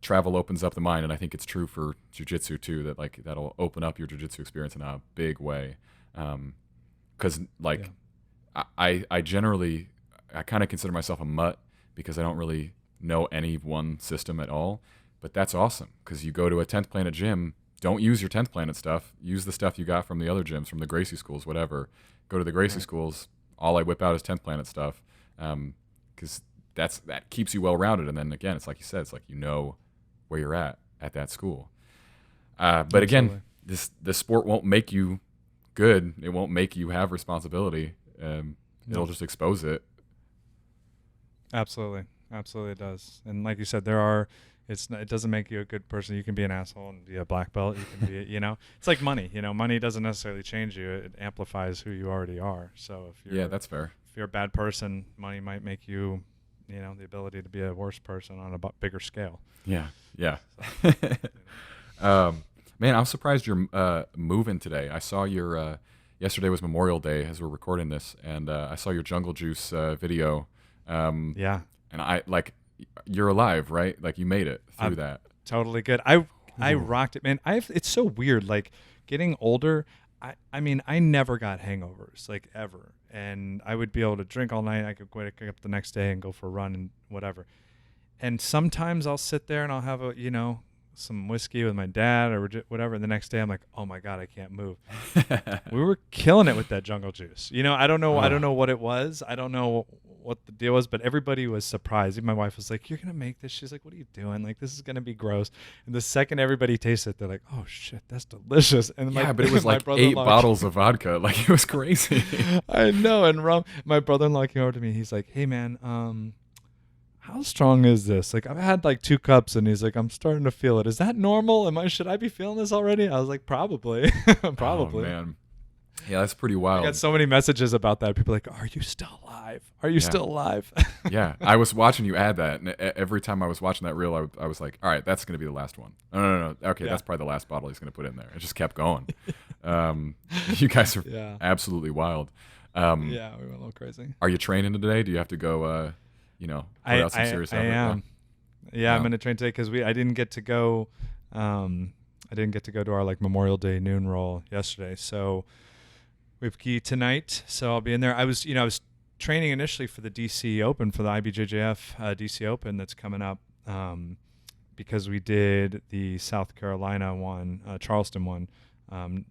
Speaker 1: travel opens up the mind, and I think it's true for jiu-jitsu too. That like that'll open up your jiu-jitsu experience in a big way. Because I generally kind of consider myself a mutt because I don't really know any one system at all. But that's awesome because you go to a 10th Planet gym. Don't use your 10th Planet stuff. Use the stuff you got from the other gyms, from the Gracie schools, whatever. Go to the Gracie schools. All I whip out is 10th Planet stuff because that keeps you well-rounded. And then, again, it's like you said, it's like you know where you're at that school. But again, the sport won't make you good. It won't make you have responsibility. It'll just expose it.
Speaker 2: Absolutely it does. And like you said, it doesn't make you a good person. You can be an asshole and be a black belt. You can be, it's like money. Money doesn't necessarily change you. It amplifies who you already are. So
Speaker 1: that's fair.
Speaker 2: If you're a bad person, money might make you, the ability to be a worse person on a bigger scale.
Speaker 1: Yeah. So, man, I'm surprised you're moving today. I saw your yesterday was Memorial Day as we're recording this, and I saw your Jungle Juice video.
Speaker 2: Yeah.
Speaker 1: And I like. You're alive, right? Like you made it through that.
Speaker 2: Totally good. I rocked it, man. It's so weird. Like getting older. I mean, I never got hangovers like ever, and I would be able to drink all night. I could wake up the next day and go for a run and whatever. And sometimes I'll sit there and I'll have some whiskey with my dad or whatever. And the next day I'm like, oh my God, I can't move. We were killing it with that Jungle Juice. I don't know. I don't know what it was. I don't know what the deal was, but everybody was surprised. Even my wife was like, you're going to make this? She's like, what are you doing? Like, this is going to be gross. And the second everybody tasted it, they're like, oh shit, that's delicious. And
Speaker 1: but it was like 8 bottles of vodka. Like it was crazy.
Speaker 2: I know. And rum. My brother-in-law came over to me. He's like, hey man, how strong is this? Like I've had like 2 cups, and he's like, I'm starting to feel it. Is that normal? Should I be feeling this already? I was like, probably. Probably.
Speaker 1: Oh, man. Yeah, that's pretty wild.
Speaker 2: I got so many messages about that. People are like, are you still alive? Are you still alive?
Speaker 1: Yeah, I was watching you add that, and every time I was watching that reel, I was like, all right, that's going to be the last one. No. Okay, that's probably the last bottle he's going to put in there. It just kept going. You guys are absolutely wild.
Speaker 2: Yeah, we went a little crazy.
Speaker 1: Are you training today? Do you have to go, put out some serious effort?
Speaker 2: I am. Yeah, I'm going to train today because I didn't get to go. I didn't get to go to our like Memorial Day noon roll yesterday, so we have gi tonight. So I'll be in there. I was training initially for the DC Open, for the IBJJF DC Open that's coming up, because we did the South Carolina one, Charleston one,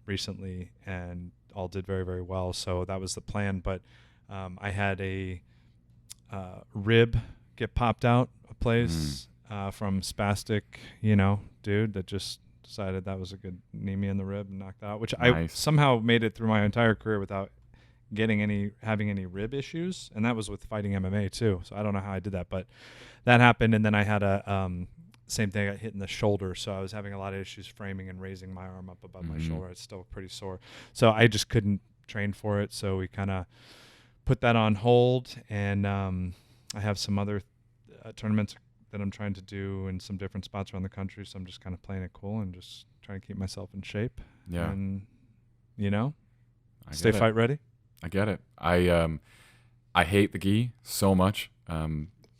Speaker 2: recently, and all did very, very well. So that was the plan. But I had a rib get popped out a place from spastic, dude that just decided that was a good knee me in the rib and knocked that out, which nice. I somehow made it through my entire career without having any rib issues, and that was with fighting MMA too. So I don't know how I did that, but that happened. And then I had a same thing. I got hit in the shoulder, so I was having a lot of issues framing and raising my arm up above my shoulder. It's still pretty sore, so I just couldn't train for it. So we kind of put that on hold, and I have some other tournaments that I'm trying to do in some different spots around the country. So I'm just kind of playing it cool and just trying to keep myself in shape.
Speaker 1: Yeah.
Speaker 2: And, stay fight ready.
Speaker 1: I get it. I hate the gi so much.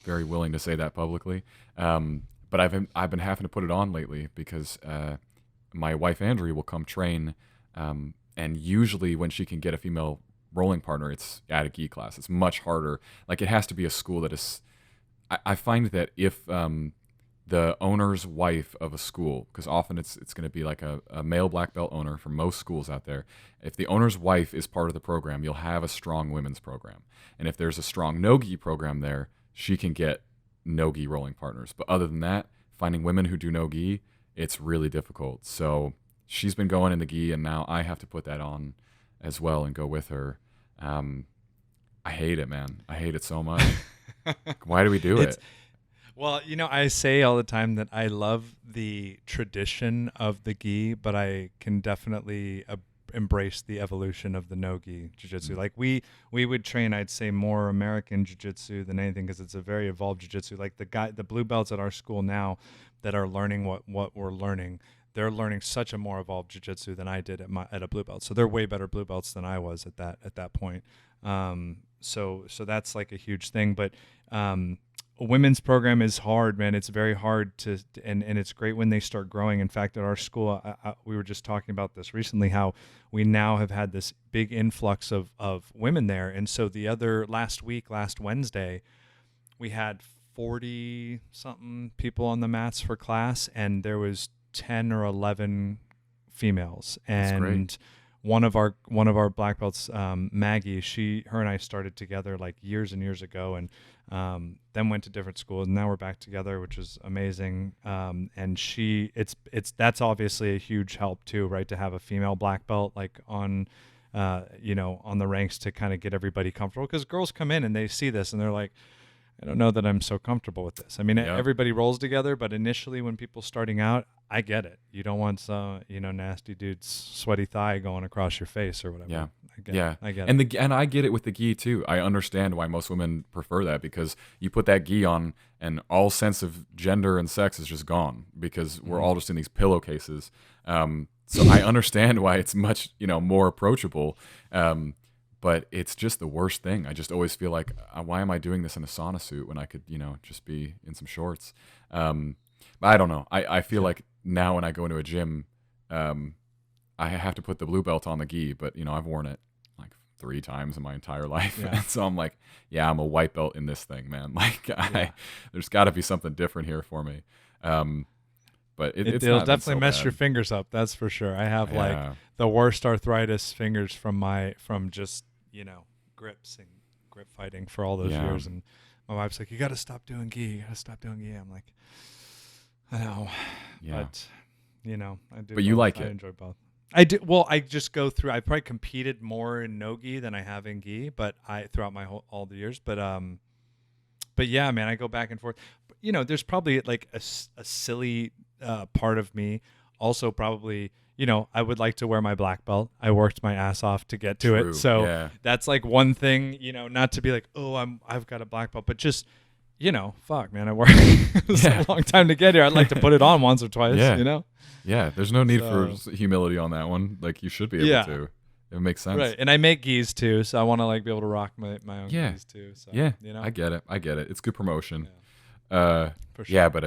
Speaker 1: Very willing to say that publicly. But I've been having to put it on lately because my wife Andrea will come train, and usually when she can get a female rolling partner, it's at a gi class. It's much harder. Like it has to be a school that is. I find that if the owner's wife of a school, because often it's going to be like a male black belt owner for most schools out there. If the owner's wife is part of the program, you'll have a strong women's program. And if there's a strong no-gi program there, she can get no-gi rolling partners. But other than that, finding women who do no-gi, it's really difficult. So she's been going in the gi, and now I have to put that on as well and go with her. I hate it, man. I hate it so much. Why do we do it?
Speaker 2: Well, I say all the time that I love the tradition of the gi, but I can definitely embrace the evolution of the no gi jiu-jitsu.
Speaker 1: Mm.
Speaker 2: Like we would train, I'd say, more American jiu-jitsu than anything because it's a very evolved jiu-jitsu. Like the blue belts at our school now that are learning what we're learning, they're learning such a more evolved jiu-jitsu than I did at a blue belt. So they're way better blue belts than I was at that point. So that's like a huge thing, but a women's program is hard, man. It's very hard and it's great when they start growing. In fact, at our school, we were just talking about this recently, how we now have had this big influx of women there. And so last Wednesday, we had 40 something people on the mats for class, and there was 10 or 11 females. And one of our black belts, Maggie, her and I started together like years and years ago, and then went to different schools, and now we're back together, which is amazing. And that's obviously a huge help too, right? To have a female black belt like on the ranks to kind of get everybody comfortable, because girls come in and they see this and they're like, I don't know that I'm so comfortable with this. I mean, everybody rolls together, but initially when people starting out, I get it. You don't want some, nasty dude's sweaty thigh going across your face or whatever.
Speaker 1: Yeah.
Speaker 2: I get
Speaker 1: it. And I get it with the gi too. I understand why most women prefer that, because you put that gi on and all sense of gender and sex is just gone, because we're all just in these pillowcases. So I understand why it's much, more approachable. But it's just the worst thing. I just always feel like, why am I doing this in a sauna suit when I could, just be in some shorts? I don't know. I feel like now when I go into a gym, I have to put the blue belt on the gi, but, I've worn it like 3 times in my entire life.
Speaker 2: Yeah.
Speaker 1: And so I'm like, yeah, I'm a white belt in this thing, man. Like, there's got to be something different here for me. But it'll
Speaker 2: definitely
Speaker 1: so
Speaker 2: mess
Speaker 1: bad.
Speaker 2: your fingers up. That's for sure. I have like the worst arthritis fingers from just, grips and grip fighting for all those years. And my wife's like, you got to stop doing gi. I'm like, I know.
Speaker 1: Yeah.
Speaker 2: But, I do.
Speaker 1: But you like
Speaker 2: I
Speaker 1: it.
Speaker 2: enjoy both. I do. Well, I just go through. I probably competed more in no gi than I have in gi, but throughout all the years. But yeah, man, I go back and forth. But, there's probably like a silly part of me also probably. I would like to wear my black belt. I worked my ass off to get to it. So that's like one thing, not to be like, oh, I've got a black belt, but just, fuck, man, I worked it was a long time to get here. I'd like to put it on once or twice,
Speaker 1: Yeah, there's no need for humility on that one. Like, you should be able to. It makes sense.
Speaker 2: Right. And I make gis too, so I want to like be able to rock my own gis too. So,
Speaker 1: I get it. It's good promotion.
Speaker 2: For sure.
Speaker 1: Yeah, but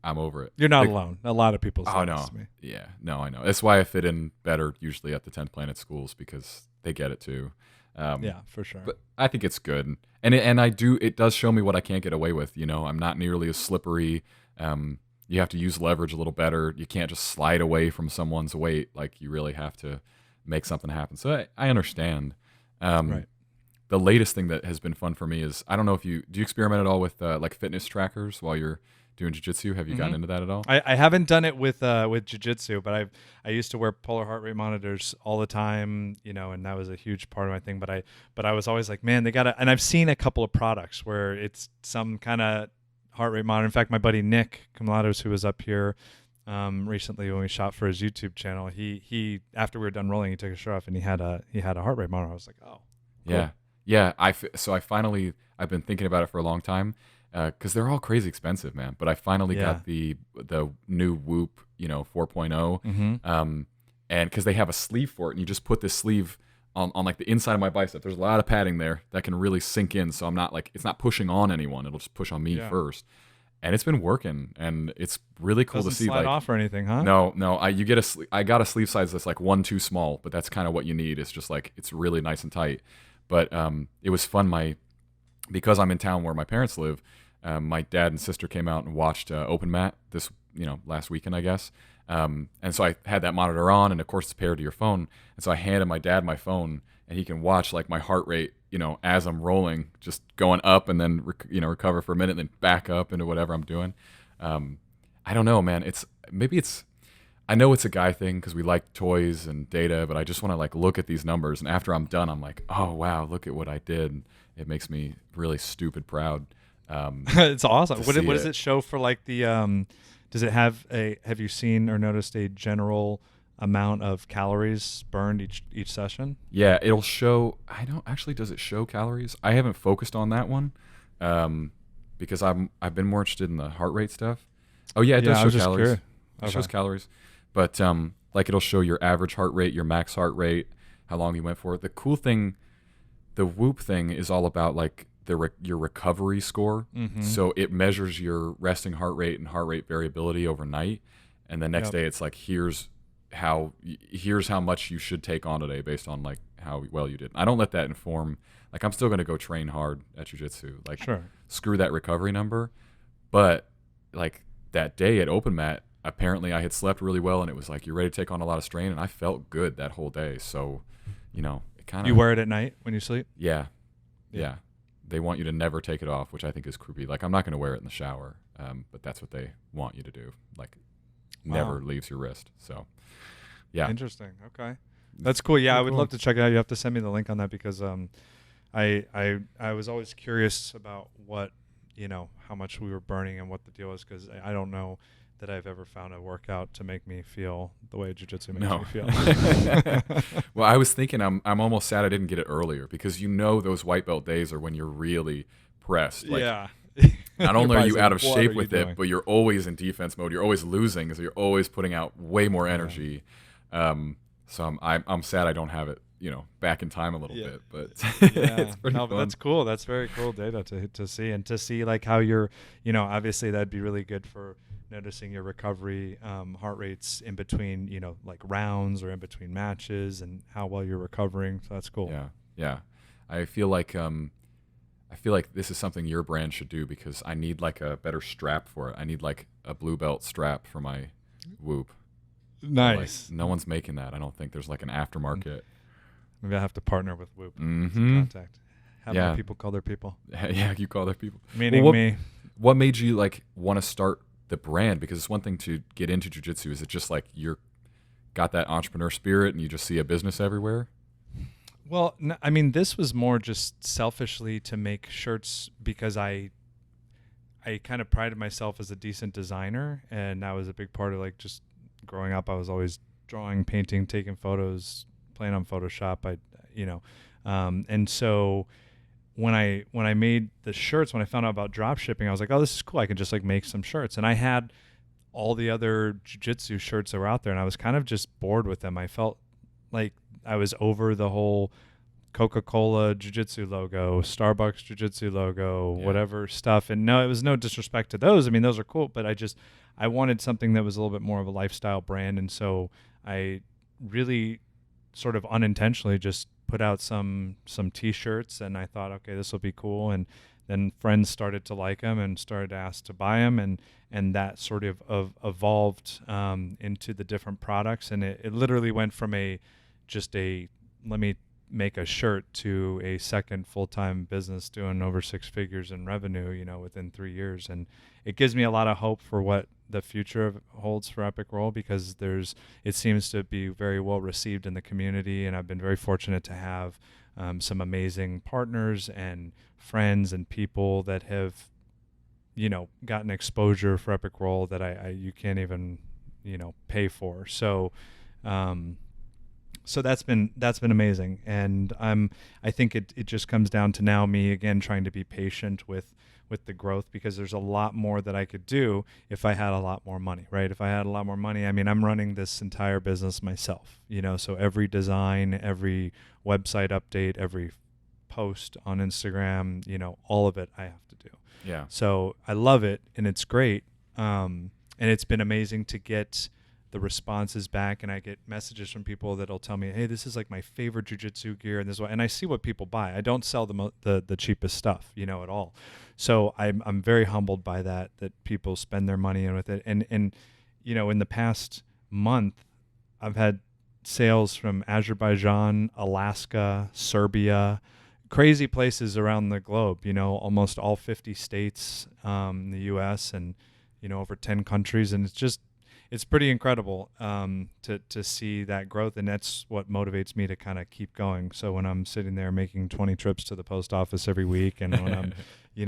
Speaker 1: I'm over it.
Speaker 2: You're not alone. A lot of people say
Speaker 1: no.
Speaker 2: this to me.
Speaker 1: Yeah, no, I know. That's why I fit in better usually at the 10th Planet schools, because they get it too.
Speaker 2: Yeah, for sure.
Speaker 1: But I think it's good. And it does show me what I can't get away with. I'm not nearly as slippery. You have to use leverage a little better. You can't just slide away from someone's weight. Like, you really have to make something happen. So I understand.
Speaker 2: Right.
Speaker 1: The latest thing that has been fun for me is, I don't know if do you experiment at all with like fitness trackers while you're doing jiu-jitsu? Have you gotten into that at all?
Speaker 2: I haven't done it with jiu-jitsu, but I used to wear polar heart rate monitors all the time, and that was a huge part of my thing. But I was always like, man, they gotta. And I've seen a couple of products where it's some kind of heart rate monitor. In fact, my buddy Nick Kamalatos, who was up here recently when we shot for his YouTube channel, he after we were done rolling, he took his shirt off and he had a heart rate monitor. I was like, oh, cool.
Speaker 1: Yeah. I've been thinking about it for a long time. Because they're all crazy expensive, man. But I finally got the new Whoop, 4.0, and because they have a sleeve for it, and you just put this sleeve on like the inside of my bicep. There's a lot of padding there that can really sink in, so I'm not like, it's not pushing on anyone. It'll just push on me first, and it's been working, and it's really cool to see.
Speaker 2: Slide
Speaker 1: like,
Speaker 2: off or anything, huh?
Speaker 1: No. I got a sleeve size that's like 1 too small, but that's kind of what you need. It's just like, it's really nice and tight. But it was fun. Because I'm in town where my parents live. My dad and sister came out and watched Open Mat this, last weekend, I guess. And so I had that monitor on, and of course it's paired to your phone. And so I handed my dad my phone, and he can watch like my heart rate, as I'm rolling, just going up, and then recover for a minute, and then back up into whatever I'm doing. I don't know, man. I know it's a guy thing because we like toys and data, but I just want to like look at these numbers, and after I'm done, I'm like, oh wow, look at what I did. It makes me really stupid proud.
Speaker 2: It's awesome.
Speaker 1: to
Speaker 2: What
Speaker 1: see
Speaker 2: does
Speaker 1: it.
Speaker 2: it show for like the does it have you seen or noticed a general amount of calories burned each session?
Speaker 1: Yeah, it'll show. I don't actually. Does it show calories? I haven't focused on that one, because I've been more interested in the heart rate stuff. Oh yeah, it
Speaker 2: Yeah,
Speaker 1: does
Speaker 2: I
Speaker 1: show
Speaker 2: was just
Speaker 1: calories.
Speaker 2: curious.
Speaker 1: It shows
Speaker 2: Okay.
Speaker 1: calories, but like it'll show your average heart rate, your max heart rate, how long you went for. The cool thing, the Whoop thing, is all about like your recovery score.
Speaker 2: Mm-hmm.
Speaker 1: So it measures your resting heart rate and heart rate variability overnight, and the next
Speaker 2: Yep.
Speaker 1: day it's like here's how much you should take on today based on like how well you did. I don't let that inform. Like I'm still going to go train hard at jiu-jitsu. Like
Speaker 2: Sure.
Speaker 1: screw that recovery number. But like that day at open mat, apparently I had slept really well, and it was like you're ready to take on a lot of strain, and I felt good that whole day. So, it kind
Speaker 2: You
Speaker 1: of
Speaker 2: wear it at night when you sleep?
Speaker 1: yeah,
Speaker 2: Yeah.
Speaker 1: yeah. They want you to never take it off, which I think is creepy. Like I'm not going to wear it in the shower, but that's what they want you to do. Like never
Speaker 2: Wow.
Speaker 1: leaves your wrist. So yeah,
Speaker 2: Interesting. Okay. That's cool. Yeah,
Speaker 1: Pretty
Speaker 2: I would
Speaker 1: cool.
Speaker 2: love to check it out. You have to send me the link on that because I was always curious about what, how much we were burning and what the deal is because I don't know that I've ever found a workout to make me feel the way jiu-jitsu makes
Speaker 1: No.
Speaker 2: me feel.
Speaker 1: Well, I was thinking I'm almost sad I didn't get it earlier because those white belt days are when you're really pressed. Like
Speaker 2: Yeah.
Speaker 1: not only
Speaker 2: Your
Speaker 1: are you
Speaker 2: body's
Speaker 1: out
Speaker 2: like,
Speaker 1: of
Speaker 2: "What
Speaker 1: shape
Speaker 2: are you
Speaker 1: with
Speaker 2: doing?"
Speaker 1: it, but you're always in defense mode. You're always losing, so you're always putting out way more energy. So I'm sad I don't have it, back in time a little
Speaker 2: Yeah.
Speaker 1: bit, but
Speaker 2: Yeah,
Speaker 1: it's pretty
Speaker 2: no, but
Speaker 1: fun.
Speaker 2: that's cool. That's very cool data to see and to see like how you're, obviously that'd be really good for noticing your recovery heart rates in between, like rounds or in between matches and how well you're recovering. So that's cool.
Speaker 1: Yeah, yeah. I feel like this is something your brand should do because I need like a better strap for it. I need like a blue belt strap for my Whoop.
Speaker 2: Nice.
Speaker 1: Like, no one's making that. I don't think there's like an aftermarket.
Speaker 2: Maybe I have to partner with Whoop. Some
Speaker 1: Mm-hmm.
Speaker 2: contact. Have
Speaker 1: Yeah.
Speaker 2: my people call their people.
Speaker 1: Yeah, you call their people.
Speaker 2: Meaning
Speaker 1: Well,
Speaker 2: me.
Speaker 1: What made you like want to start the brand? Because it's one thing to get into jiu-jitsu. Is it just like you're got that entrepreneur spirit and you just see a business everywhere?
Speaker 2: Well, I mean, this was more just selfishly to make shirts because I kind of prided myself as a decent designer, and that was a big part of like just growing up. I was always drawing, painting, taking photos, playing on Photoshop. And so when I made the shirts, when I found out about drop shipping, I was like, oh, this is cool. I can just like make some shirts, and I had all the other jiu-jitsu shirts that were out there, and I was kind of just bored with them. I felt like I was over the whole Coca-Cola jiu-jitsu logo, Starbucks jiu-jitsu logo,
Speaker 1: Yeah.
Speaker 2: whatever stuff. And no, it was no disrespect to those. I mean, those are cool, but I wanted something that was a little bit more of a lifestyle brand. And so I really sort of unintentionally just put out some t-shirts, and I thought, okay, this will be cool. And then friends started to like them and started to ask to buy them, and that sort of evolved into the different products. And it literally went from let me make a shirt to a second full-time business doing over six figures in revenue, within 3 years. And it gives me a lot of hope for what the future holds for Epic Roll, because it seems to be very well received in the community. And I've been very fortunate to have some amazing partners and friends and people that have, gotten exposure for Epic Roll that you can't even, pay for. So, so that's been amazing, and I think it just comes down to now me again trying to be patient with the growth, because there's a lot more that I could do if I had a lot more money, right? If I had a lot more money, I mean, I'm running this entire business myself, so every design, every website update, every post on Instagram, all of it I have to do.
Speaker 1: Yeah.
Speaker 2: So I love it, and it's great, and it's been amazing to get the responses back, and I get messages from people that'll tell me, hey, this is like my favorite jiu-jitsu gear, and this one, and I see what people buy. I don't sell the cheapest stuff, at all. So I'm very humbled by that people spend their money in with it. And in the past month, I've had sales from Azerbaijan, Alaska, Serbia, crazy places around the globe, almost all 50 states in the US, and over 10 countries. And it's pretty incredible to see that growth, and that's what motivates me to kind of keep going. So when I'm sitting there making 20 trips to the post office every week, and when I'm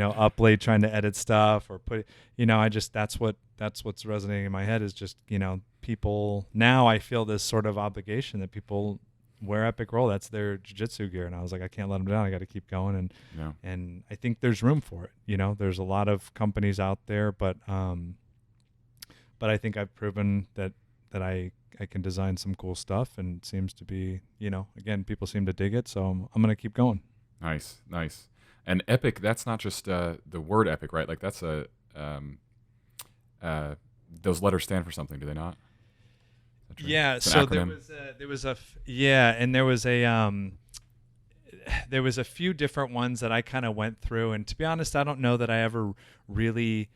Speaker 2: up late trying to edit stuff or put, I just that's what's resonating in my head is just people. Now I feel this sort of obligation that people wear Epic Roll. That's their jiu-jitsu gear, and I was like, I can't let them down. I got to keep going, and I think there's room for it. There's a lot of companies out there, but I think I've proven that I can design some cool stuff, and it seems to be, again, people seem to dig it, so I'm going to keep going.
Speaker 1: Nice. And Epic, that's not just the word Epic, right? Like that's those letters stand for something, do they not?
Speaker 2: Yeah, so there was a few different ones that I kind of went through, and to be honest, I don't know that I ever really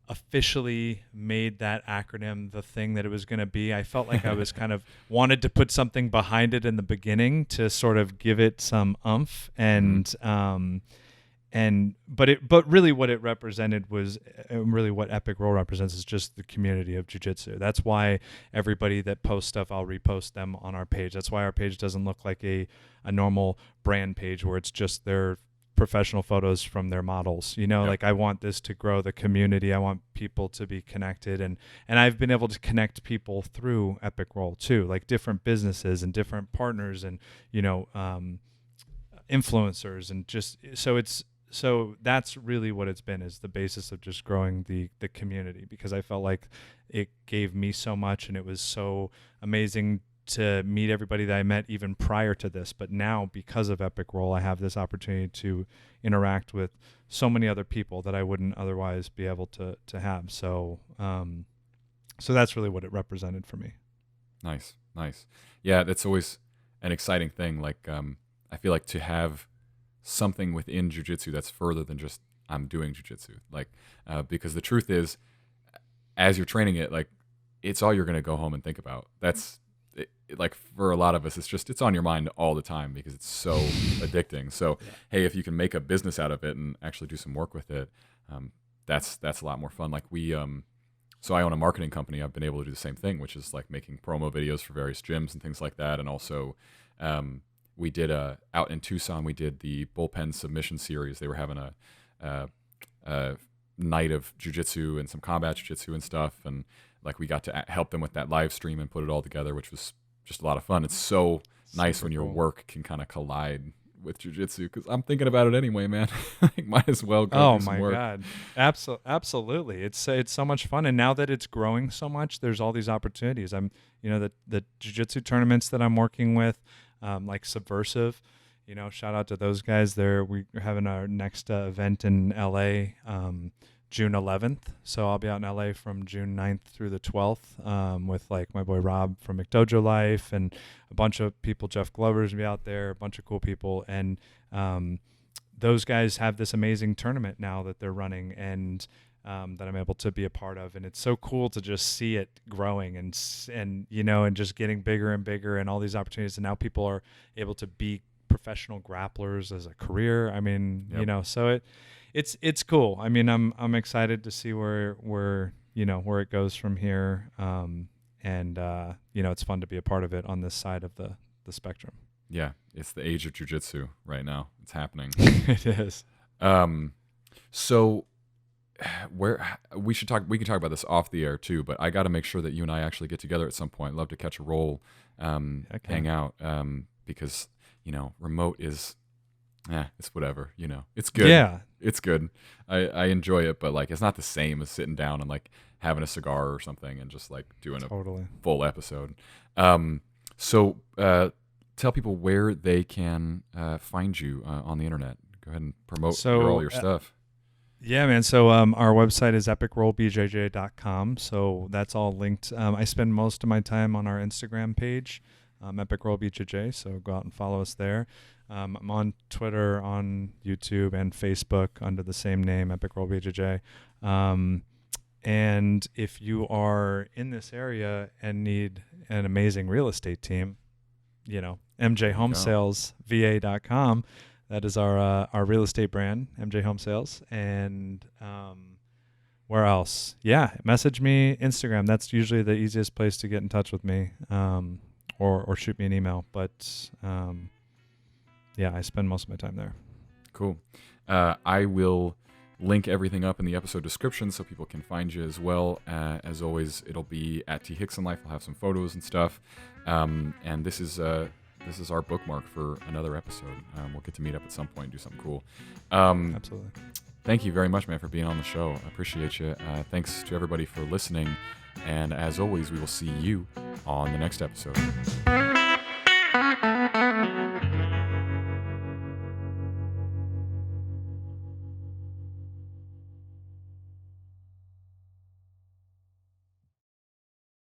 Speaker 2: officially made that acronym the thing that it was going to be. I felt like I was kind of wanted to put something behind it in the beginning to sort of give it some oomph, and but really what it represented was really what Epic Roll represents is just the community of jiu-jitsu. That's why everybody that posts stuff, I'll repost them on our page. That's why our page doesn't look like a normal brand page where it's just their professional photos from their models. Like I want this to grow the community. I want people to be connected, and I've been able to connect people through Epic Roll too, like different businesses and different partners and influencers, and just so that's really what it's been, is the basis of just growing the community, because I felt like it gave me so much, and it was so amazing to meet everybody that I met even prior to this. But now, because of Epic Roll, I have this opportunity to interact with so many other people that I wouldn't otherwise be able to have. So so that's really what it represented for me.
Speaker 1: Nice. Yeah, that's always an exciting thing. Like I feel like to have something within jiu-jitsu that's further than just I'm doing jiu-jitsu, like because the truth is, as you're training it, like it's all you're going to go home and think about. That's like for a lot of us, it's on your mind all the time because it's so addicting. So hey, if you can make a business out of it and actually do some work with it, that's a lot more fun. Like so I own a marketing company. I've been able to do the same thing, which is like making promo videos for various gyms and things like that. And also we did out in Tucson, we did the bullpen submission series. They were having a night of jiu-jitsu and some combat jiu-jitsu and stuff, and like we got to help them with that live stream and put it all together, which was just a lot of fun. It's so nice when your work can kind of collide with jiu-jitsu, because I'm thinking about it anyway, man. Like, might as well go do some work.
Speaker 2: Oh my God, absolutely. It's so much fun, and now that it's growing so much, there's all these opportunities. I'm the jiu-jitsu tournaments that I'm working with, like Subversive, shout out to those guys. We're having our next event in LA June 11th. So I'll be out in LA from June 9th through the 12th with like my boy Rob from McDojo Life and a bunch of people. Jeff Glover's gonna be out there, a bunch of cool people. And those guys have this amazing tournament now that they're running, and that I'm able to be a part of. And it's so cool to just see it growing and just getting bigger and bigger, and all these opportunities. And now people are able to be professional grapplers as a career. I mean, so it's cool. I mean, I'm excited to see where it goes from here. It's fun to be a part of it on this side of the spectrum.
Speaker 1: Yeah, it's the age of jiu-jitsu right now. It's happening.
Speaker 2: It is.
Speaker 1: So we can talk about this off the air too, but I got to make sure that you and I actually get together at some point. I'd love to catch a roll, hang out, because remote is it's whatever, it's good.
Speaker 2: Yeah, it's
Speaker 1: good. I enjoy it, but like it's not the same as sitting down and like having a cigar or something and just like doing a full episode. So tell people where they can find you on the internet. Go ahead and promote all your stuff.
Speaker 2: Yeah, man. So our website is epicrollbjj.com. So that's all linked. I spend most of my time on our Instagram page, epicrollbjj. So go out and follow us there. I'm on Twitter, on YouTube, and Facebook under the same name, epicrollbjj. And if you are in this area and need an amazing real estate team, mjhomesalesva.com. That is our real estate brand, MJ Home Sales. And Where else? Yeah, message me Instagram. That's usually the easiest place to get in touch with me, or shoot me an email. But yeah, I spend most of my time there.
Speaker 1: Cool. I will link everything up in the episode description so people can find you as well. As always, it'll be at T Hickson Life. I'll have some photos and stuff. And this is our bookmark for another episode. We'll get to meet up at some point and do something cool.
Speaker 2: Absolutely.
Speaker 1: Thank you very much, man, for being on the show. I appreciate you. Thanks to everybody for listening. And as always, we will see you on the next episode.